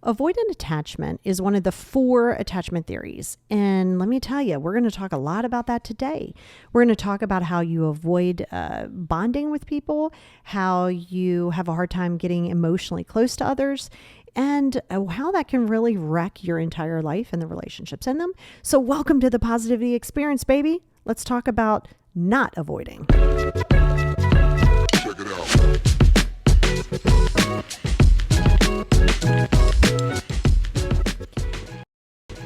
Avoidant attachment is one of the 4 attachment theories. And let me tell you, we're going to talk a lot about that today. We're going to talk about how you avoid bonding with people, how you have a hard time getting emotionally close to others, and how that can really wreck your entire life and the relationships in them. So welcome to the Positivity Experience, baby. Let's talk about not avoiding. Check it out.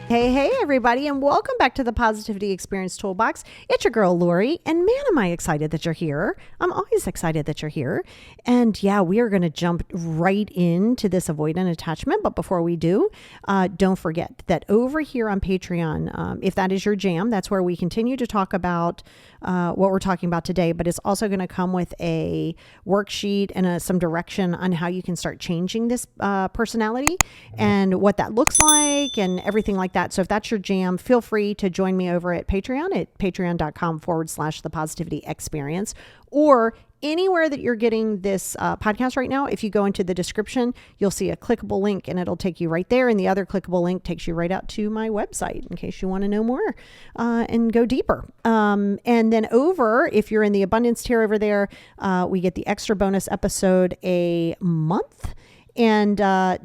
Hey, everybody, and welcome back to the Positivity Experience Toolbox. It's your girl, Lori, and man, am I excited that you're here. I'm always excited that you're here. And yeah, we are going to jump right into this avoidant attachment. But before we do, don't forget that over here on Patreon, if that is your jam, that's where we continue to talk about what we're talking about today. But it's also going to come with a worksheet and some direction on how you can start changing this personality and what that looks like and everything like that. So if that's your jam, feel free to join me over at Patreon at patreon.com/the positivity experience, or anywhere that you're getting this podcast right now. If you go into the description, you'll see a clickable link and it'll take you right there. And the other clickable link takes you right out to my website in case you want to know more and go deeper. And then over, if you're in the abundance tier over there, we get the extra bonus episode a month. And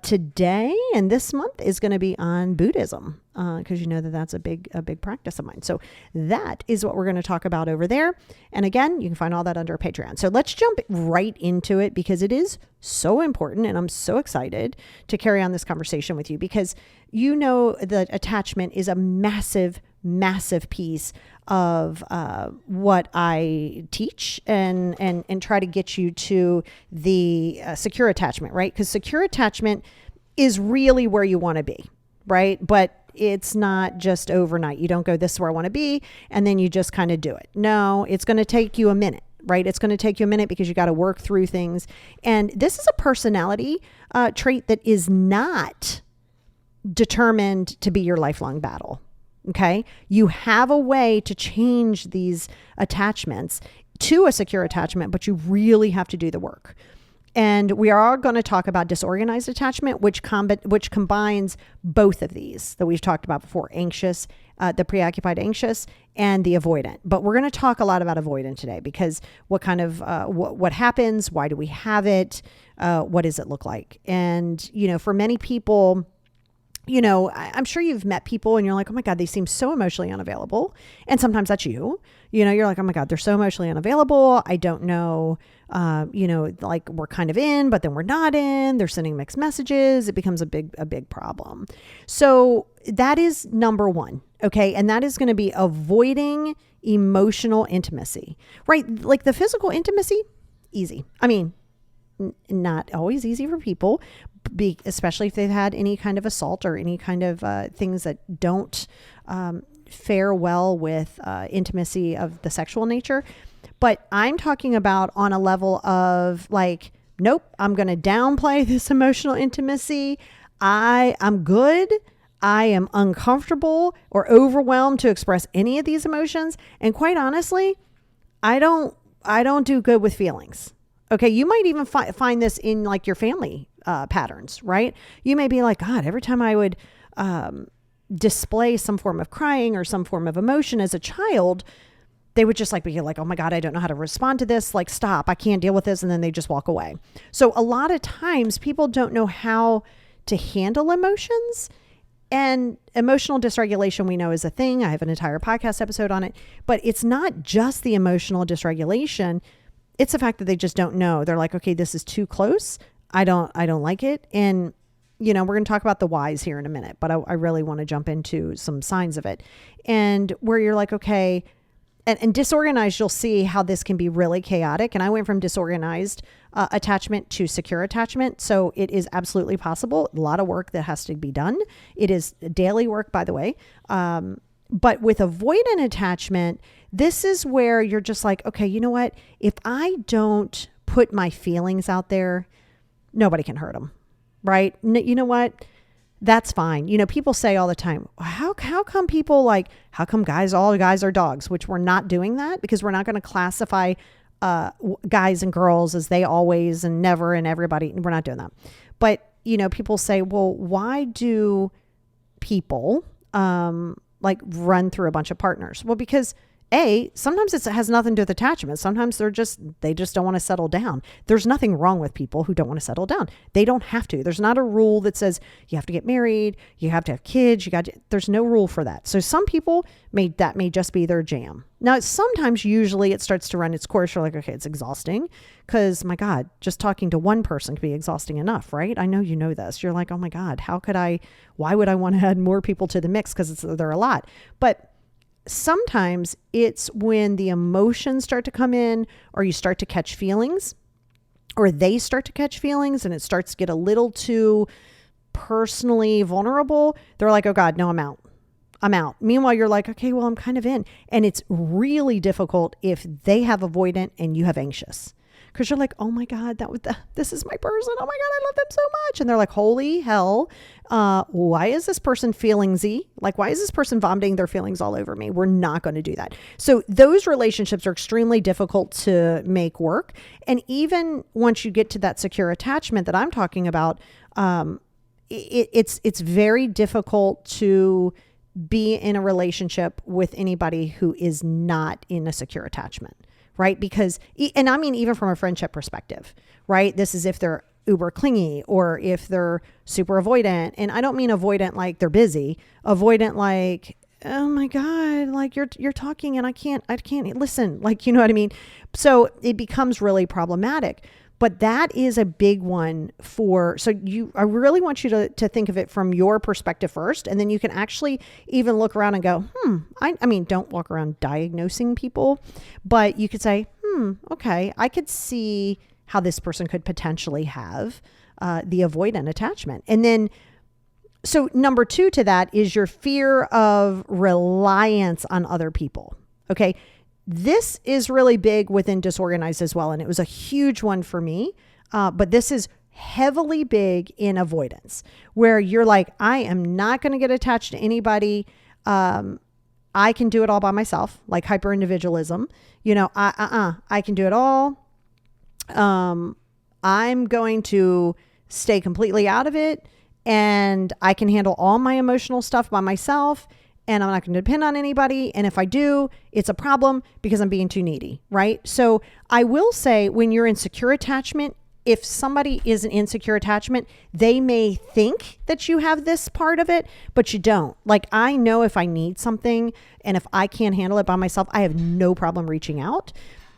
today and this month is going to be on Buddhism, because you know that's a big practice of mine. So that is what we're going to talk about over there. And again, you can find all that under Patreon. So let's jump right into it because it is so important. And I'm so excited to carry on this conversation with you because you know that attachment is a massive piece of what I teach and try to get you to the secure attachment, right? Because secure attachment is really where you want to be, right? But it's not just overnight. You don't go, this is where I want to be, and then you just kind of do it. No, it's going to take you a minute, right? It's going to take you a minute because you got to work through things. And this is a personality trait that is not determined to be your lifelong battle. Okay. You have a way to change these attachments to a secure attachment, but you really have to do the work. And we are going to talk about disorganized attachment, which combines both of these that we've talked about before: anxious, the preoccupied anxious, and the avoidant. But we're going to talk a lot about avoidant today because what happens? Why do we have it? What does it look like? And, you know, for many people, you know, I'm sure you've met people and you're like, oh my God, they seem so emotionally unavailable. And sometimes that's you. You know, you're like, oh my God, they're so emotionally unavailable. I don't know, you know, like we're kind of in, but then we're not in. They're sending mixed messages. It becomes a big problem. So that is number one. Okay. And that is going to be avoiding emotional intimacy, right? Like the physical intimacy, easy. I mean, not always easy for people, especially if they've had any kind of assault or any kind of things that don't fare well with intimacy of the sexual nature. But I'm talking about on a level of like, nope, I'm going to downplay this emotional intimacy. I'm good. I am uncomfortable or overwhelmed to express any of these emotions. And quite honestly, I don't do good with feelings. Okay, you might even find this in like your family patterns, right? You may be like, God, every time I would display some form of crying or some form of emotion as a child, they would just like be like, oh my God, I don't know how to respond to this. Like, stop, I can't deal with this. And then they just walk away. So a lot of times people don't know how to handle emotions. And emotional dysregulation, we know, is a thing. I have an entire podcast episode on it. But it's not just the emotional dysregulation. It's the fact that they just don't know. They're like, okay, this is too close. I don't like it. And, you know, we're going to talk about the whys here in a minute, but I really want to jump into some signs of it. And where you're like, okay, and disorganized, you'll see how this can be really chaotic. And I went from disorganized attachment to secure attachment. So it is absolutely possible. A lot of work that has to be done. It is daily work, by the way. But with avoidant attachment, this is where you're just like, okay, you know what? If I don't put my feelings out there, nobody can hurt them, right? You know what? That's fine. You know, people say all the time, how come people like, how come all guys are dogs? Which we're not doing that because we're not going to classify guys and girls as they always and never and everybody. We're not doing that. But people say, well, why do people like run through a bunch of partners? Well, because sometimes it has nothing to do with attachment. Sometimes they just don't want to settle down. There's nothing wrong with people who don't want to settle down. They don't have to. There's not a rule that says you have to get married, you have to have kids, there's no rule for that. So some people may just be their jam. Now, usually it starts to run its course. You're like, okay, it's exhausting because my God, just talking to one person can be exhausting enough, right? I know you know this. You're like, oh my God, why would I want to add more people to the mix? Because they're a lot. But sometimes it's when the emotions start to come in, or you start to catch feelings, or they start to catch feelings, and it starts to get a little too personally vulnerable. They're like, oh God, no, I'm out. Meanwhile, you're like, okay, well, I'm kind of in. And it's really difficult if they have avoidant and you have anxious. Because you're like, oh my God, this is my person. Oh my God, I love them so much. And they're like, holy hell, why is this person feelingsy? Like, why is this person vomiting their feelings all over me? We're not going to do that. So those relationships are extremely difficult to make work. And even once you get to that secure attachment that I'm talking about, it's very difficult to be in a relationship with anybody who is not in a secure attachment. Right? Because, and I mean, even from a friendship perspective, right? This is if they're uber clingy or if they're super avoidant. And I don't mean avoidant like they're busy, avoidant like, oh my God, like you're talking and I can't listen. Like, you know what I mean? So it becomes really problematic. But that is a big one I really want you to think of it from your perspective first. And then you can actually even look around and go, I mean, don't walk around diagnosing people, but you could say, okay, I could see how this person could potentially have the avoidant attachment. And then, so number 2 to that is your fear of reliance on other people. Okay. This is really big within disorganized as well. And it was a huge one for me. But this is heavily big in avoidance, where you're like, I am not going to get attached to anybody. I can do it all by myself, like hyper individualism. I can do it all. I'm going to stay completely out of it, and I can handle all my emotional stuff by myself. And I'm not going to depend on anybody. And if I do, it's a problem because I'm being too needy, right? So I will say, when you're in secure attachment, if somebody is an insecure attachment, they may think that you have this part of it, but you don't. Like, I know if I need something and if I can't handle it by myself, I have no problem reaching out.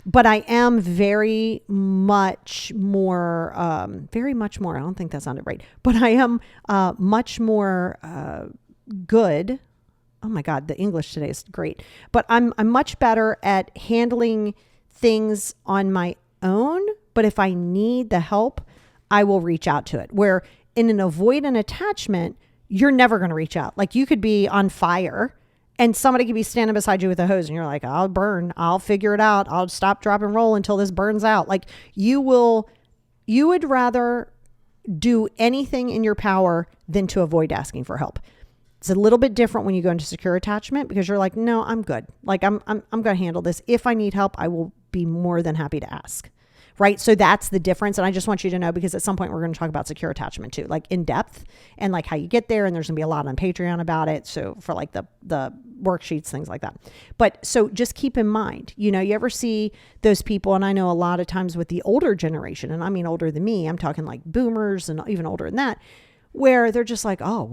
But I am very much more, I don't think that sounded right, but I am much more good. Oh my God, the English today is great. But I'm much better at handling things on my own. But if I need the help, I will reach out to it. Where in an avoidant attachment, you're never going to reach out. Like, you could be on fire and somebody could be standing beside you with a hose and you're like, I'll burn, I'll figure it out. I'll stop, drop, and roll until this burns out. Like, you would rather do anything in your power than to avoid asking for help. It's a little bit different when you go into secure attachment, because you're like, no, I'm good. Like, I'm going to handle this. If I need help, I will be more than happy to ask. Right. So that's the difference. And I just want you to know, because at some point we're going to talk about secure attachment too, like in depth, and like how you get there. And there's going to be a lot on Patreon about it. So for like the worksheets, things like that. But so just keep in mind, you we see those people, and I know a lot of times with the older generation, and I mean older than me, I'm talking like boomers and even older than that, where they're just like, oh,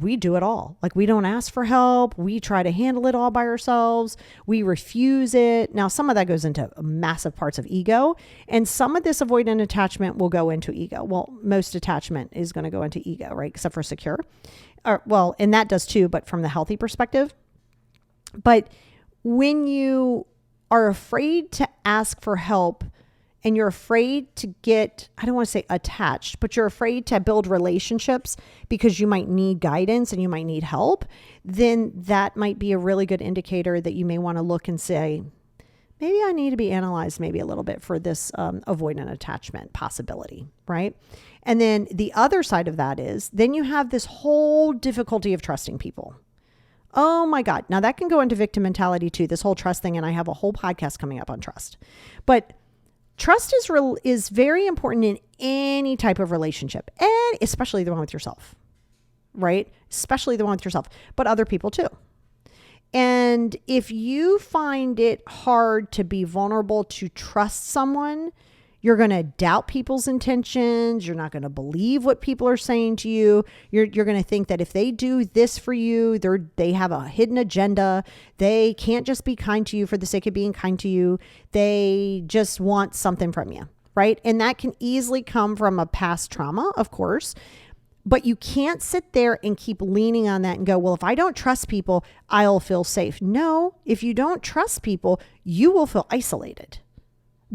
we do it all. Like, we don't ask for help. We try to handle it all by ourselves. We refuse it. Now, some of that goes into massive parts of ego, and some of this avoidant attachment will go into ego. Well, most attachment is going to go into ego, right? Except for secure. And that does too, but from the healthy perspective. But when you are afraid to ask for help, and you're afraid to get, I don't want to say attached, but you're afraid to build relationships because you might need guidance and you might need help, then that might be a really good indicator that you may want to look and say, maybe I need to be analyzed maybe a little bit for this avoidant attachment possibility, right? And then the other side of that is, then you have this whole difficulty of trusting people. Oh my God. Now that can go into victim mentality too, this whole trust thing. And I have a whole podcast coming up on trust. But Trust is very important in any type of relationship, and especially the one with yourself, right? Especially the one with yourself, but other people too. And if you find it hard to be vulnerable, to trust someone, you're going to doubt people's intentions. You're not going to believe what people are saying to you. You're going to think that if they do this for you, they have a hidden agenda. They can't just be kind to you for the sake of being kind to you. They just want something from you, right? And that can easily come from a past trauma, of course. But you can't sit there and keep leaning on that and go, well, if I don't trust people, I'll feel safe. No, if you don't trust people, you will feel isolated.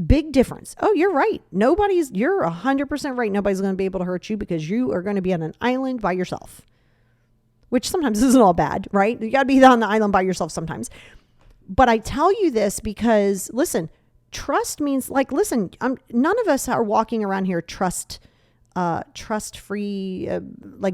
Big difference. Oh, you're right. You're 100% right. Nobody's going to be able to hurt you because you are going to be on an island by yourself, which sometimes isn't all bad, right? You got to be on the island by yourself sometimes. But I tell you this because, listen, trust means none of us are walking around here trust free,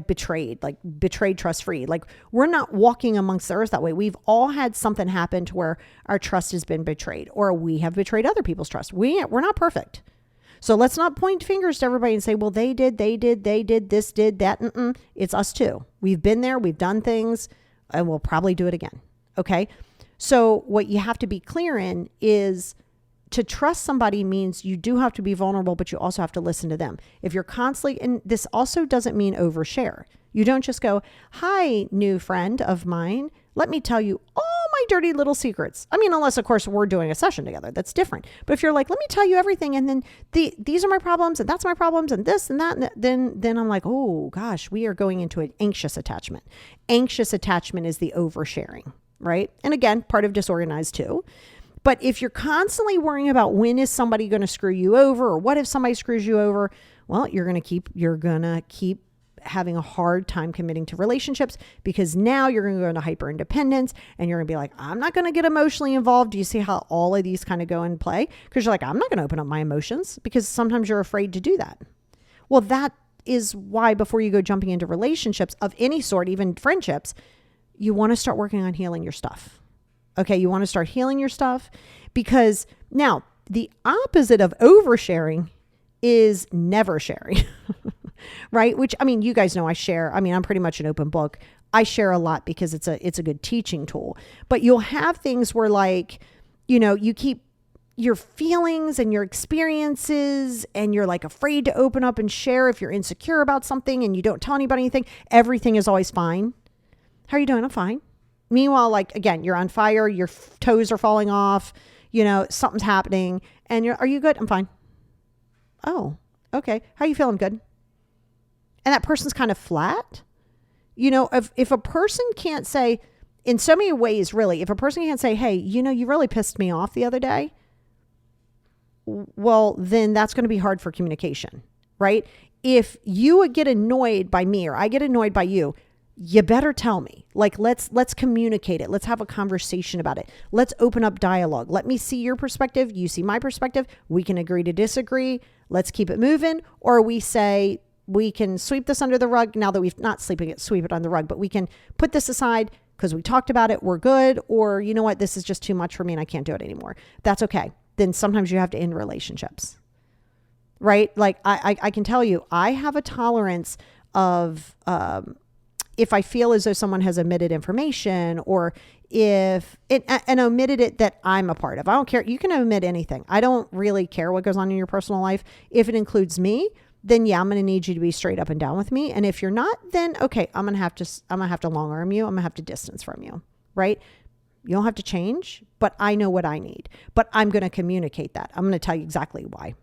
betrayed trust free. Like, we're not walking amongst the earth that way. We've all had something happen to where our trust has been betrayed, or we have betrayed other people's trust. We're not perfect. So let's not point fingers to everybody and say, well, they did this, did that. It's us too. We've been there, we've done things, and we'll probably do it again. Okay. So what you have to be clear in is, to trust somebody means you do have to be vulnerable, but you also have to listen to them. If you're constantly, and this also doesn't mean overshare. You don't just go, hi, new friend of mine, let me tell you all my dirty little secrets. I mean, unless of course we're doing a session together, that's different. But if you're like, let me tell you everything, and then these are my problems, and that's my problems, and this and that, and then I'm like, oh gosh, we are going into an anxious attachment. Anxious attachment is the oversharing, right? And again, part of disorganized too. But if you're constantly worrying about when is somebody going to screw you over, or what if somebody screws you over, well, you're going to keep having a hard time committing to relationships, because now you're going to go into hyper independence, and you're going to be like, I'm not going to get emotionally involved. Do you see how all of these kind of go in play? Because you're like, I'm not going to open up my emotions, because sometimes you're afraid to do that. Well, that is why before you go jumping into relationships of any sort, even friendships, you want to start working on healing your stuff. Okay, you want to start healing your stuff, because now the opposite of oversharing is never sharing, right? Which, I mean, you guys know I share. I mean, I'm pretty much an open book. I share a lot because it's a good teaching tool. But you'll have things where, like, you keep your feelings and your experiences, and you're like afraid to open up and share if you're insecure about something, and you don't tell anybody anything. Everything is always fine. How are you doing? I'm fine. Meanwhile, like, again, you're on fire, your toes are falling off, something's happening, and are you good? I'm fine. Oh, okay. How are you feeling? Good. And that person's kind of flat. If a person can't say, in so many ways, really, if a person can't say, hey, you really pissed me off the other day, well, then that's going to be hard for communication, right? If you would get annoyed by me, or I get annoyed by you, you better tell me. Like, let's communicate it. Let's have a conversation about it. Let's open up dialogue. Let me see your perspective. You see my perspective. We can agree to disagree. Let's keep it moving. Or we say, we can sweep this under the rug now that we've not sweep it on the rug, but we can put this aside because we talked about it. We're good. Or, you know what? This is just too much for me and I can't do it anymore. That's okay. Then sometimes you have to end relationships, right? Like, I can tell you, I have a tolerance of, if I feel as though someone has omitted information, or if it, and omitted it that I'm a part of. I don't care. You can omit anything. I don't really care what goes on in your personal life. If it includes me, then yeah, I'm going to need you to be straight up and down with me. And if you're not, then okay, I'm going to have to long arm you. I'm going to have to distance from you, right? You don't have to change, but I know what I need, but I'm going to communicate that. I'm going to tell you exactly why.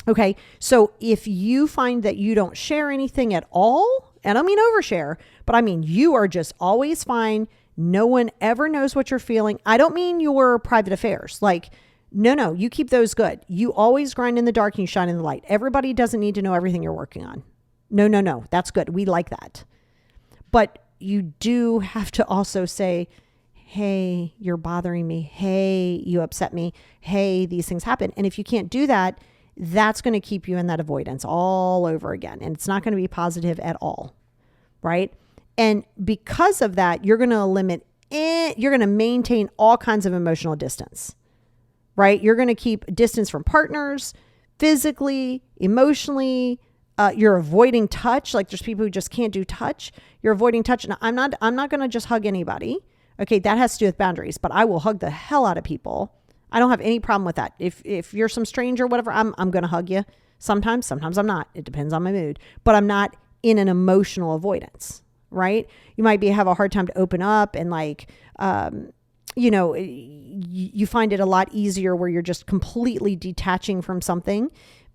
Okay. So if you find that you don't share anything at all, and I don't mean overshare, but I mean, you are just always fine. No one ever knows what you're feeling. I don't mean your private affairs. Like, no, you keep those good. You always grind in the dark and you shine in the light. Everybody doesn't need to know everything you're working on. No. That's good. We like that. But you do have to also say, hey, you're bothering me. Hey, you upset me. Hey, these things happen. And if you can't do that, that's going to keep you in that avoidance all over again. And it's not going to be positive at all, right? And because of that, you're going to maintain all kinds of emotional distance, right? You're going to keep distance from partners, physically, emotionally. You're avoiding touch. Like there's people who just can't do touch. You're avoiding touch. Now, I'm not going to just hug anybody. Okay, that has to do with boundaries, but I will hug the hell out of people. I don't have any problem with that. If you're some stranger, whatever, I'm going to hug you. Sometimes I'm not. It depends on my mood, but I'm not in an emotional avoidance, right? You might have a hard time to open up and like, you find it a lot easier where you're just completely detaching from something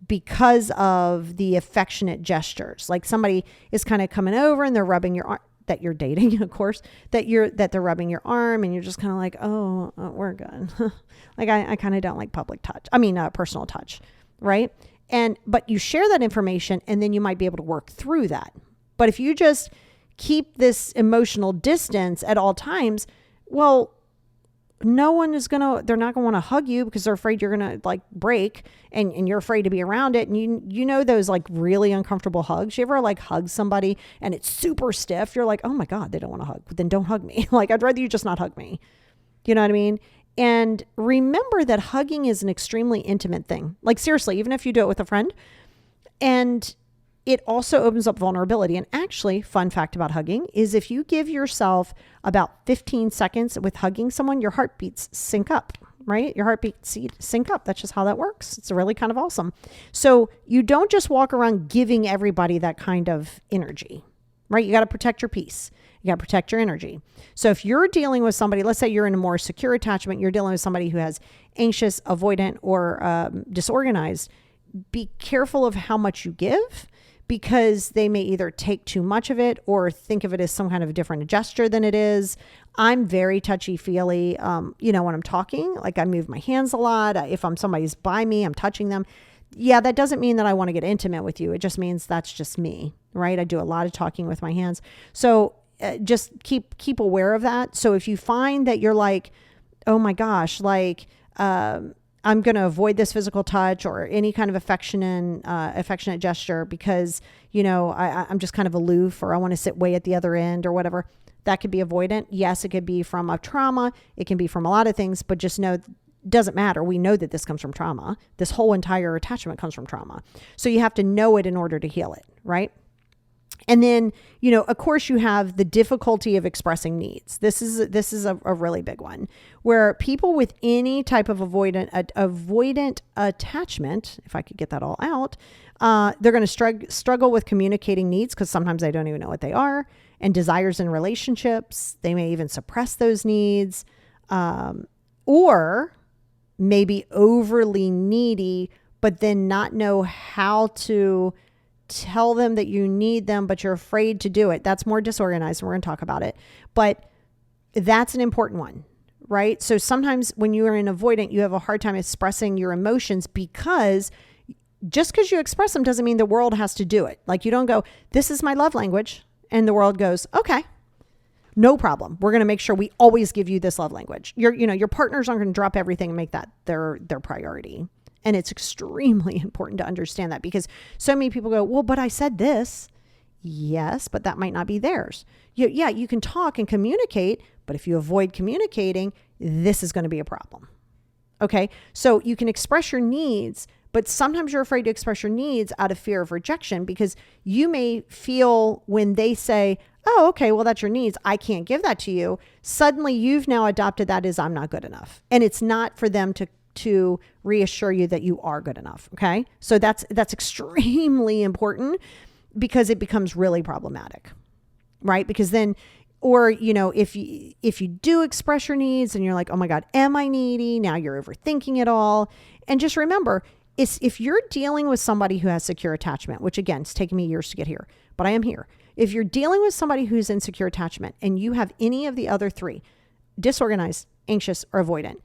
because of the affectionate gestures. Like somebody is kind of coming over and they're rubbing your arm, that you're dating, of course, that they're rubbing your arm and you're just kind of like, oh, we're good. Like I kind of don't like personal touch, right? But you share that information and then you might be able to work through that. But if you just keep this emotional distance at all times, well, they're not going to want to hug you because they're afraid you're going to like break and you're afraid to be around it. And you know, those like really uncomfortable hugs, you ever like hug somebody and it's super stiff. You're like, oh my God, they don't want to hug. Then don't hug me. Like, I'd rather you just not hug me. You know what I mean? And remember that hugging is an extremely intimate thing. Like seriously, even if you do it with a friend, and it also opens up vulnerability. And actually, fun fact about hugging is if you give yourself about 15 seconds with hugging someone, your heartbeats sync up, right? Your heartbeats sync up. That's just how that works. It's really kind of awesome. So you don't just walk around giving everybody that kind of energy, right? You got to protect your peace. You got to protect your energy. So if you're dealing with somebody, let's say you're in a more secure attachment, you're dealing with somebody who has anxious, avoidant, or disorganized, be careful of how much you give, because they may either take too much of it or think of it as some kind of a different gesture than it is. I'm very touchy-feely, when I'm talking, like I move my hands a lot. If somebody's by me, I'm touching them. Yeah, that doesn't mean that I want to get intimate with you. It just means that's just me, right? I do a lot of talking with my hands. So just keep aware of that. So if you find that you're like, oh my gosh, like, I'm going to avoid this physical touch or any kind of affectionate gesture because, I'm just kind of aloof, or I want to sit way at the other end or whatever. That could be avoidant. Yes, it could be from a trauma. It can be from a lot of things, but just know, doesn't matter. We know that this comes from trauma. This whole entire attachment comes from trauma. So you have to know it in order to heal it, right? And then, of course, you have the difficulty of expressing needs. This is a really big one, where people with any type of avoidant attachment, if I could get that all out, they're going to struggle with communicating needs because sometimes they don't even know what they are, and desires in relationships. They may even suppress those needs, or maybe overly needy, but then not know how to tell them that you need them, but you're afraid to do it. That's more disorganized, and we're going to talk about it. But that's an important one, right? So sometimes when you are in avoidant, you have a hard time expressing your emotions, because just because you express them doesn't mean the world has to do it. Like you don't go, this is my love language, and the world goes, okay, no problem. We're going to make sure we always give you this love language. Your partners aren't going to drop everything and make that their priority. And it's extremely important to understand that, because so many people go, well, but I said this. Yes, but that might not be theirs. You can talk and communicate, but if you avoid communicating, this is going to be a problem. Okay. So you can express your needs, but sometimes you're afraid to express your needs out of fear of rejection, because you may feel when they say, oh, okay, well, that's your needs, I can't give that to you. Suddenly you've now adopted that as I'm not good enough. And it's not for them to reassure you that you are good enough. Okay. So that's extremely important, because it becomes really problematic, right? Because then, or, if you do express your needs and you're like, oh my God, am I needy? Now you're overthinking it all. And just remember, if you're dealing with somebody who has secure attachment, which again, it's taken me years to get here, but I am here. If you're dealing with somebody who's in secure attachment and you have any of the other three, disorganized, anxious, or avoidant,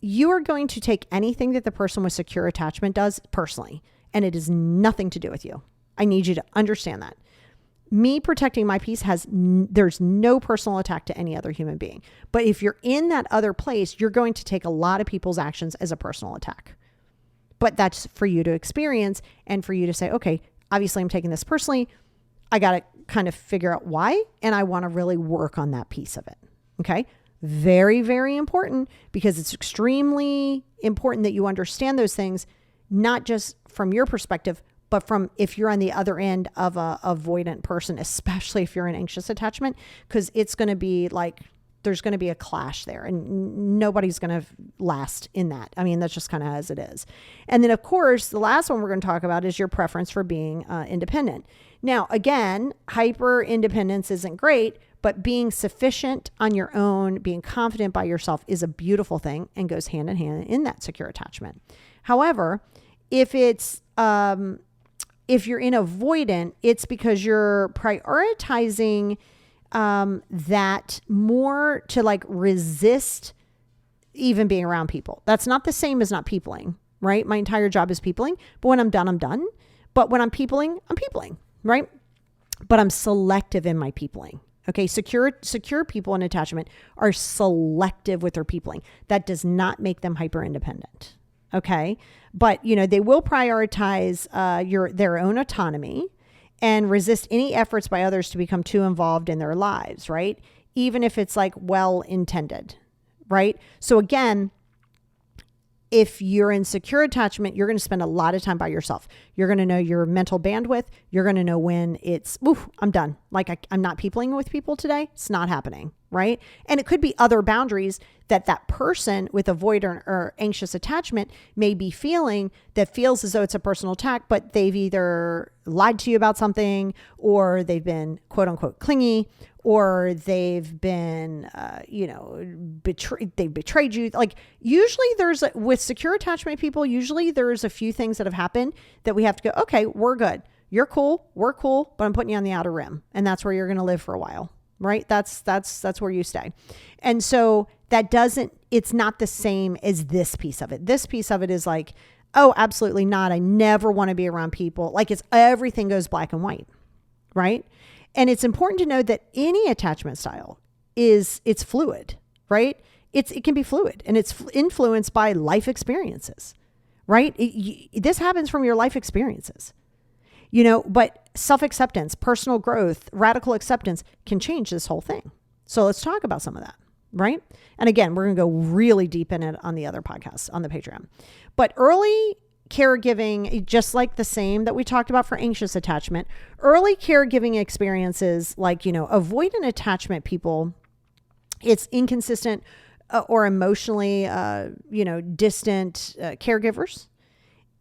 you are going to take anything that the person with secure attachment does personally, and it has nothing to do with you. I need you to understand that. Me protecting my peace there's no personal attack to any other human being. But if you're in that other place, you're going to take a lot of people's actions as a personal attack. But that's for you to experience and for you to say, okay, obviously I'm taking this personally. I got to kind of figure out why, and I want to really work on that piece of it. Okay. Very, very important, because it's extremely important that you understand those things, not just from your perspective, but from if you're on the other end of a avoidant person, especially if you're in anxious attachment, because it's going to be like, there's going to be a clash there and nobody's going to last in that. I mean, that's just kind of as it is. And then of course, the last one we're going to talk about is your preference for being independent. Now, again, hyper independence isn't great, but being sufficient on your own, being confident by yourself is a beautiful thing and goes hand in hand in that secure attachment. However, if you're in avoidant, it's because you're prioritizing that more to like resist even being around people. That's not the same as not peopling, right? My entire job is peopling, but when I'm done, I'm done. But when I'm peopling, right? But I'm selective in my peopling. Okay, secure people in attachment are selective with their peopling. That does not make them hyper independent. Okay, but they will prioritize their own autonomy and resist any efforts by others to become too involved in their lives, right? Even if it's like well intended, right? So again, if you're in secure attachment, you're going to spend a lot of time by yourself. You're going to know your mental bandwidth. You're going to know when it's, oof, I'm done. Like I'm not peopling with people today. It's not happening, right? And it could be other boundaries that person with avoidant or anxious attachment may be feeling that feels as though it's a personal attack, but they've either lied to you about something, or they've been quote unquote clingy, or they've been, they've betrayed you. Like usually with secure attachment people, usually there's a few things that have happened that we have to go, okay, we're good. You're cool. We're cool, but I'm putting you on the outer rim, and that's where you're going to live for a while, right? That's where you stay. And so it's not the same as this piece of it. This piece of it is like, oh, absolutely not. I never want to be around people. Like everything goes black and white, right? And it's important to know that any attachment style it's fluid, right? It can be fluid, and it's influenced by life experiences, right? This happens from your life experiences, but self-acceptance, personal growth, radical acceptance can change this whole thing. So let's talk about some of that, right? And again, we're going to go really deep in it on the other podcasts on the Patreon. But early caregiving, just like the same that we talked about for anxious attachment, early caregiving experiences like, avoidant attachment people, it's inconsistent or emotionally, distant caregivers.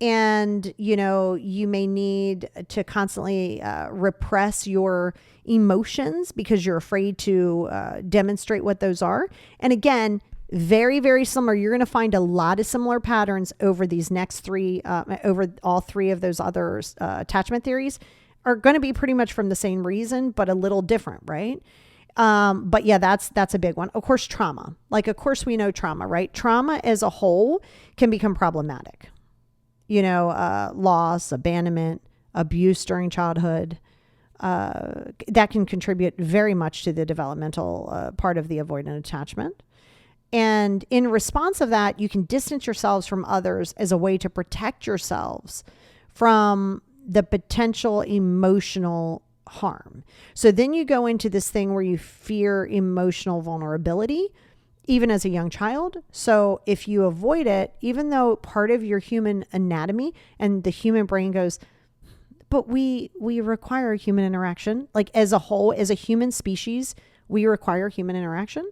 And, you may need to constantly repress your emotions because you're afraid to demonstrate what those are. And again, very, very similar. You're going to find a lot of similar patterns over these next three, over all three of those other attachment theories are going to be pretty much from the same reason, but a little different, right? But yeah, that's a big one. Of course, trauma. Like, of course, we know trauma, right? Trauma as a whole can become problematic. Loss, abandonment, abuse during childhood, that can contribute very much to the developmental part of the avoidant attachment. And in response of that, you can distance yourselves from others as a way to protect yourselves from the potential emotional harm. So then you go into this thing where you fear emotional vulnerability, even as a young child. So if you avoid it, even though part of your human anatomy and the human brain goes, but we require human interaction. Like as a whole, as a human species, we require human interaction.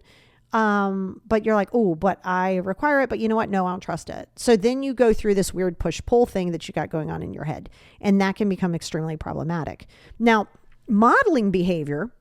But you're like, oh, but I require it, but you know what? No, I don't trust it. So then you go through this weird push-pull thing that you got going on in your head, and that can become extremely problematic. Now, modeling behavior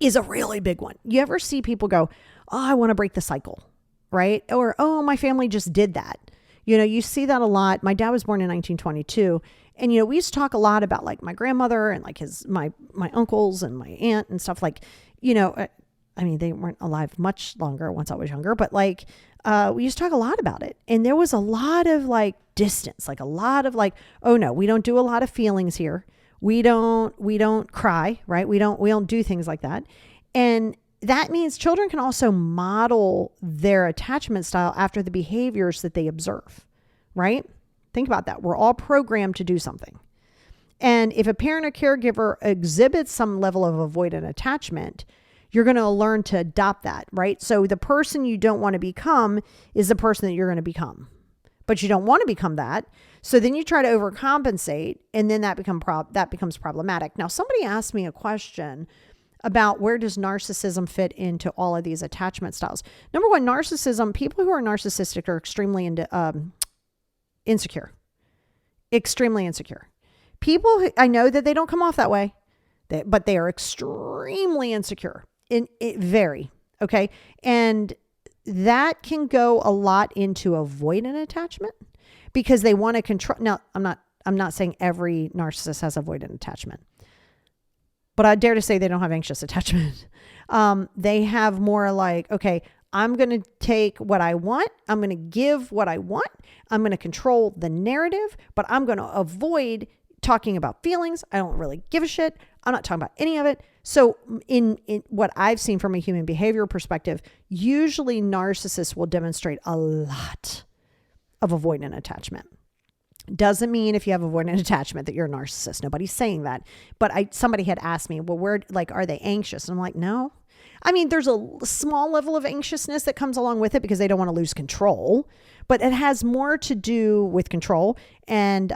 is a really big one. You ever see people go, oh, I want to break the cycle, right? Or, oh, my family just did that. You see that a lot. My dad was born in 1922. And, we used to talk a lot about like my grandmother and like my uncles and my aunt and stuff like, they weren't alive much longer once I was younger, but like, we used to talk a lot about it. And there was a lot of like distance, like a lot of like, oh no, we don't do a lot of feelings here. We don't cry, right? We don't do things like that. And that means children can also model their attachment style after the behaviors that they observe, right? Think about that. We're all programmed to do something. And if a parent or caregiver exhibits some level of avoidant attachment, You're going to learn to adopt that, right? So the person you don't want to become is the person that you're going to become, but you don't want to become that. So then you try to overcompensate, and then that becomes problematic. Now, somebody asked me a question about where does narcissism fit into all of these attachment styles. Number one, narcissism, people who are narcissistic are extremely insecure, extremely insecure. People who, I know that they don't come off that way, but they are extremely insecure very, okay. And that can go a lot into avoidant attachment because they want to control. Now, I'm not saying every narcissist has avoidant attachment, but I dare to say they don't have anxious attachment. They have more like, okay, I'm going to take what I want. I'm going to give what I want. I'm going to control the narrative, but I'm going to avoid talking about feelings. I don't really give a shit. I'm not talking about any of it. So in what I've seen from a human behavior perspective, usually narcissists will demonstrate a lot of avoidant attachment. Doesn't mean if you have avoidant attachment that you're a narcissist. Nobody's saying that. But somebody had asked me, well, are they anxious? And I'm like, no. I mean, there's a small level of anxiousness that comes along with it because they don't want to lose control, but it has more to do with control, and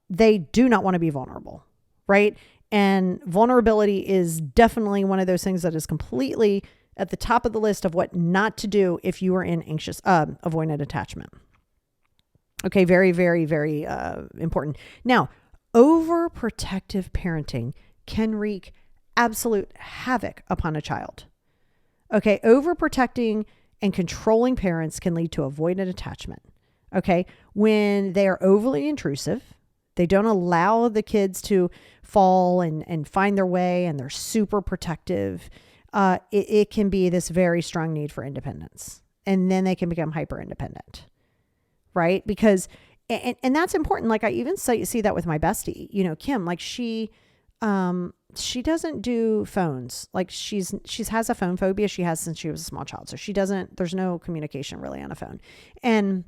they do not want to be vulnerable, right? And vulnerability is definitely one of those things that is completely at the top of the list of what not to do if you are in avoidant attachment. Okay, very, very, very important. Now, overprotective parenting can wreak absolute havoc upon a child. Okay, overprotecting and controlling parents can lead to avoidant attachment. Okay, when they are overly intrusive, they don't allow the kids to fall and find their way, and they're super protective. It can be this very strong need for independence. And then they can become hyper independent, right? Because, and that's important. Like I even see that with my bestie, Kim, like she doesn't do phones. Like she has a phone phobia. She has since she was a small child. So there's no communication really on a phone. And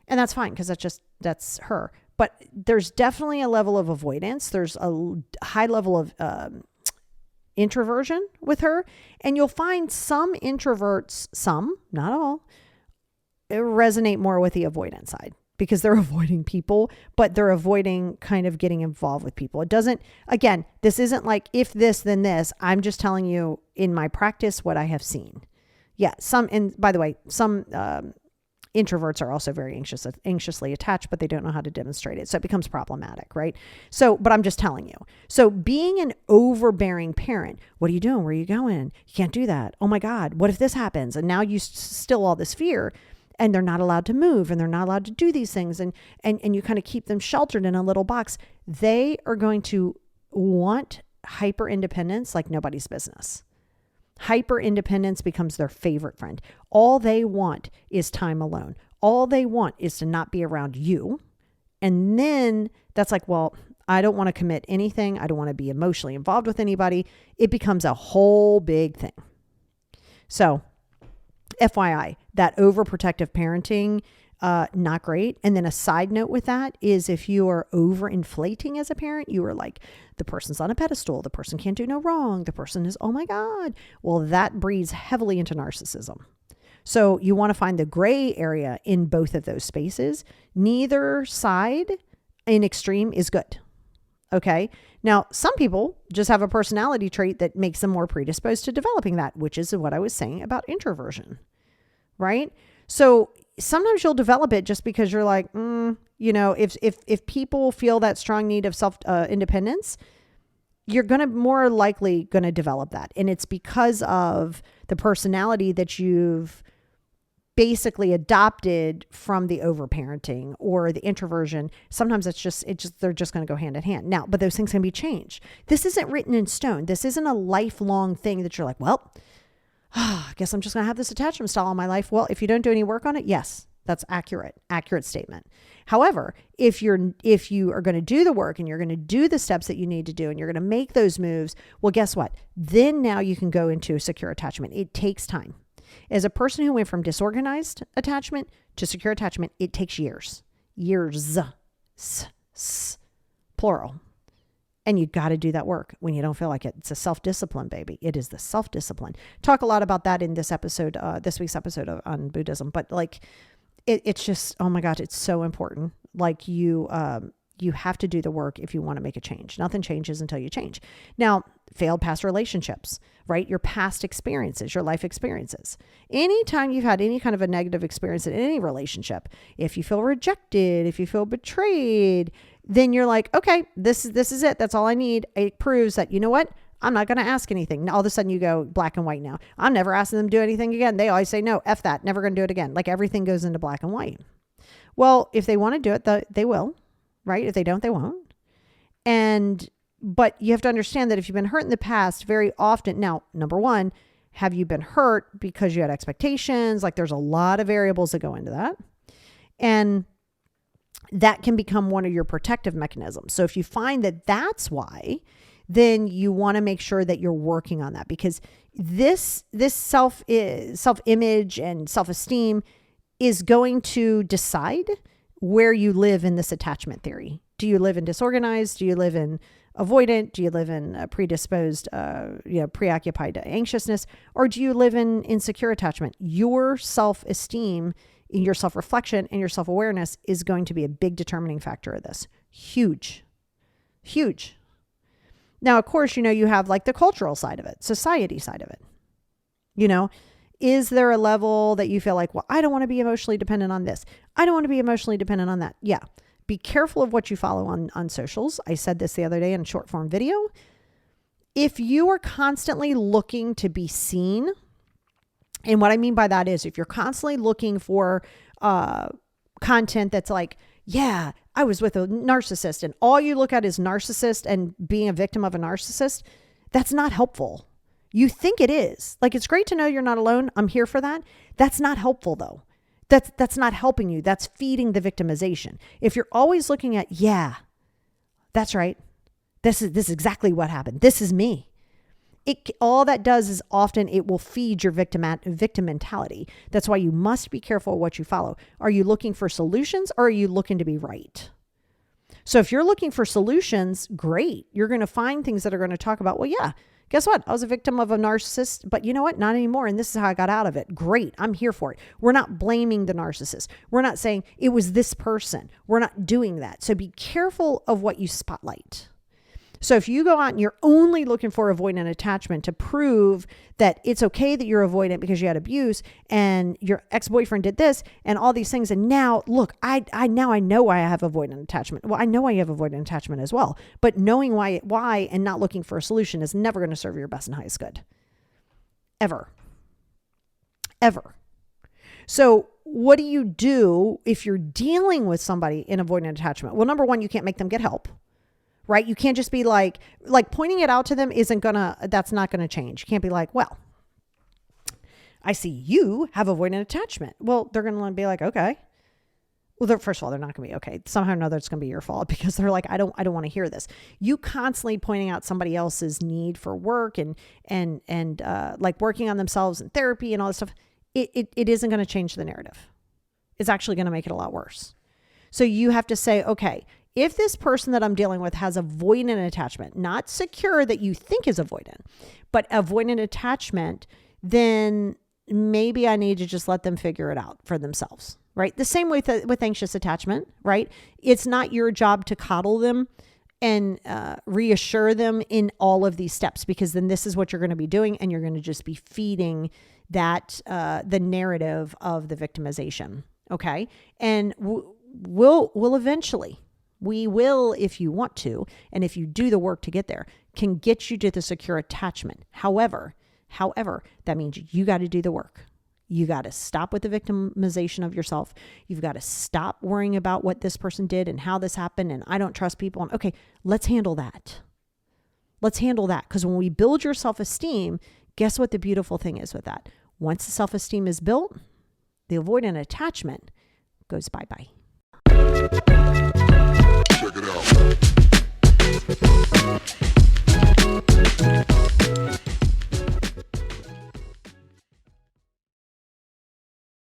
that's fine because that's her. But there's definitely a level of avoidance. There's a high level of introversion with her. And you'll find some introverts, some, not all, resonate more with the avoidance side because they're avoiding people, but they're avoiding kind of getting involved with people. It doesn't, again, this isn't like if this, then this. I'm just telling you in my practice what I have seen. Yeah, and by the way, some introverts are also very anxiously attached, but they don't know how to demonstrate it. So it becomes problematic, right? So, but I'm just telling you. So being an overbearing parent, what are you doing? Where are you going? You can't do that. Oh my God, what if this happens? And now you still all this fear, and they're not allowed to move, and they're not allowed to do these things. And you kind of keep them sheltered in a little box. They are going to want hyper independence like nobody's business. Hyper independence becomes their favorite friend. All they want is time alone. All they want is to not be around you. And then that's like, well, I don't want to commit anything. I don't want to be emotionally involved with anybody. It becomes a whole big thing. So FYI, that overprotective parenting, not great. And then a side note with that is if you are overinflating as a parent, you are like, the person's on a pedestal, the person can't do no wrong, the person is, oh my God. Well, that breeds heavily into narcissism. So you want to find the gray area in both of those spaces. Neither side in extreme is good. Okay. Now, some people just have a personality trait that makes them more predisposed to developing that, which is what I was saying about introversion, right? So sometimes you'll develop it just because you're like, if people feel that strong need of self independence, you're more likely going to develop that. And it's because of the personality that you've basically adopted from the overparenting or the introversion. Sometimes they're just going to go hand in hand. Now, but those things can be changed. This isn't written in stone. This isn't a lifelong thing that you're like, well, I guess I'm just going to have this attachment style all my life. Well, if you don't do any work on it, yes, that's accurate statement. However, if you are going to do the work and you're going to do the steps that you need to do and you're going to make those moves, well, guess what? Then now you can go into secure attachment. It takes time. As a person who went from disorganized attachment to secure attachment, it takes years, plural. And you got to do that work when you don't feel like it. It's a self-discipline, baby. It is the self-discipline. Talk a lot about that in this episode, this week's episode on Buddhism. But like, it's just, oh my gosh, it's so important. Like you have to do the work if you want to make a change. Nothing changes until you change. Now, failed past relationships, right? Your past experiences, your life experiences. Anytime you've had any kind of a negative experience in any relationship, if you feel rejected, if you feel betrayed, then you're like, okay, this is it. That's all I need. It proves that, you know what? I'm not going to ask anything. Now, all of a sudden you go black and white now. I'm never asking them to do anything again. They always say, no, F that. Never going to do it again. Like everything goes into black and white. Well, if they want to do it, they will, right? If they don't, they won't. But you have to understand that if you've been hurt in the past, very often, now, number one, have you been hurt because you had expectations? Like there's a lot of variables that go into that. And that can become one of your protective mechanisms. So if you find that that's why, then you want to make sure that you're working on that, because this self-image and self-esteem is going to decide where you live in this attachment theory. Do you live in disorganized? Do you live in avoidant? Do you live in predisposed, preoccupied anxiousness? Or do you live in insecure attachment? Your self-esteem, your self-reflection, and your self-awareness is going to be a big determining factor of this. Huge. Huge. Now, of course, you have like the cultural side of it, society side of it. Is there a level that you feel like, well, I don't want to be emotionally dependent on this. I don't want to be emotionally dependent on that. Yeah. Be careful of what you follow on socials. I said this the other day in a short form video. If you are constantly looking to be seen, and what I mean by that is if you're constantly looking for content that's like, yeah, I was with a narcissist, and all you look at is narcissist and being a victim of a narcissist, that's not helpful. You think it is. Like, it's great to know you're not alone. I'm here for that. That's not helpful though. That's not helping you. That's feeding the victimization. If you're always looking at, yeah, that's right. This is exactly what happened. This is me. All that does is often it will feed your victim mentality. That's why you must be careful what you follow. Are you looking for solutions, or are you looking to be right? So if you're looking for solutions, great. You're going to find things that are going to talk about, well, yeah, guess what? I was a victim of a narcissist, but you know what? Not anymore. And this is how I got out of it. Great. I'm here for it. We're not blaming the narcissist. We're not saying it was this person. We're not doing that. So be careful of what you spotlight. So if you go out and you're only looking for avoidant attachment to prove that it's okay that you're avoidant because you had abuse and your ex-boyfriend did this and all these things, and now look, I know why I have avoidant attachment. Well, I know why you have avoidant attachment as well, but knowing why and not looking for a solution is never going to serve your best and highest good. Ever. So what do you do if you're dealing with somebody in avoidant attachment? Well, number one, you can't make them get help. Right? You can't just be like pointing it out to them that's not going to change. You can't be like, well, I see you have avoidant attachment. Well, they're going to be like, okay. Well, first of all, they're not going to be okay. Somehow or another, it's going to be your fault because they're like, I don't want to hear this. You constantly pointing out somebody else's need for work and like working on themselves in therapy and all this stuff. It isn't going to change the narrative. It's actually going to make it a lot worse. So you have to say, okay, if this person that I'm dealing with has avoidant attachment, not secure that you think is avoidant, but avoidant attachment, then maybe I need to just let them figure it out for themselves, right? The same with anxious attachment, right? It's not your job to coddle them and reassure them in all of these steps, because then this is what you're going to be doing, and you're going to just be feeding that the narrative of the victimization, okay? And we'll eventually. We will, if you want to, and if you do the work to get there, can get you to the secure attachment. However, that means you got to do the work. You got to stop with the victimization of yourself. You've got to stop worrying about what this person did and how this happened and I don't trust people. And okay, let's handle that. Because when we build your self-esteem, guess what the beautiful thing is with that? Once the self-esteem is built, the avoidant attachment goes bye-bye. Check it out.